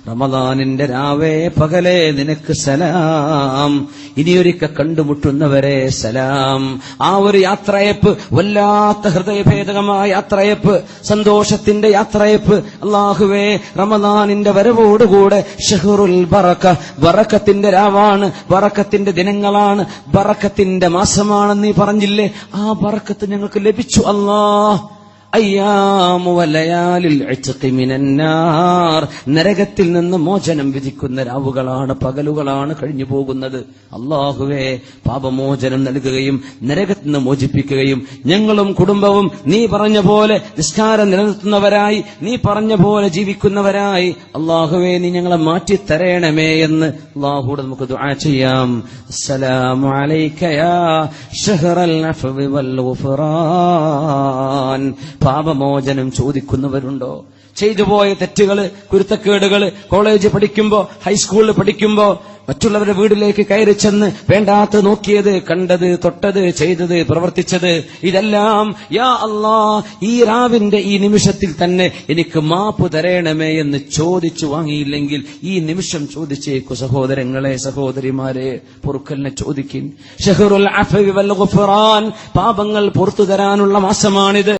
റമദാനിന്റെ രാവേ പകലേ നിനക്ക് സലാം. ഇനിയൊരിക്കൽ കണ്ടുമുട്ടുന്നവരെ സലാം. ആ ഒരു യാത്രയപ്പ്, വല്ലാത്ത ഹൃദയഭേദകമായ യാത്രയപ്പ്, സന്തോഷത്തിന്റെ യാത്രയപ്പ്. അല്ലാഹുവേ, റമദാനിന്റെ വരവോടുകൂടെ ഷഹ്റുൽ ബറക, ബറക്കത്തിന്റെ രാവാണ്, ബറക്കത്തിന്റെ ദിനങ്ങളാണ്, ബറക്കത്തിന്റെ മാസമാണെന്ന് നീ പറഞ്ഞില്ലേ? ആ ബറക്കത്ത് ഞങ്ങൾക്ക് ലഭിച്ചു അല്ലാഹ്. അയ്യാമു വലയാലിൽ ഇത്ഖി മിനന്നാർ, നരകത്തിൽ നിന്ന് മോചനം വിധിക്കുന്ന രാവുകളാണ്, പകലുകളാണ് കഴിഞ്ഞു പോകുന്നത്. അല്ലാഹുവേ, പാപമോചനം നൽകുകയും നരകത്തിൽ നിന്ന് മോചിപ്പിക്കുകയും ഞങ്ങളും കുടുംബവും നീ പറഞ്ഞ പോലെ നിസ്കാരം നിലനിർത്തുന്നവരായി, നീ പറഞ്ഞ പോലെ ജീവിക്കുന്നവരായി അല്ലാഹുവേ നീ ഞങ്ങളെ മാറ്റിത്തരേണമേ എന്ന് അല്ലാഹുവോട് നമുക്ക് ദുആ ചെയ്യാം. അസ്സലാമു അലൈക യാ ശഹ്റൽ അഫ്വി വൽ ഗുഫ്റാൻ. പാപമോചനം ചോദിക്കുന്നവരുണ്ടോ? ചെയ്തുപോയ തെറ്റുകള്, കുരുത്തക്കേടുകള്, കോളേജ് പഠിക്കുമ്പോ, ഹൈസ്കൂളിൽ പഠിക്കുമ്പോ മറ്റുള്ളവരുടെ വീട്ടിലേക്ക് കയറി ചെന്ന് വേണ്ടാത്ത നോക്കിയത്, കണ്ടത്, തൊട്ടത്, ചെയ്തത്, പ്രവർത്തിച്ചത്, ഇതെല്ലാം യാ അല്ലാഹ് ഈ രാവിന്റെ ഈ നിമിഷത്തിൽ തന്നെ എനിക്ക് മാപ്പ് തരേണമേ എന്ന് ചോദിച്ചു വാങ്ങിയില്ലെങ്കിൽ ഈ നിമിഷം ചോദിച്ചേക്കു. സഹോദരങ്ങളെ, സഹോദരിമാരെ, പൊറുക്കലിനെ ചോദിക്കിൻ. ശഹ്റുൽ അഫ്വി വൽ ഗുഫ്റാൻ, പാപങ്ങൾ പുറത്തു തരാനുള്ള മാസമാണിത്.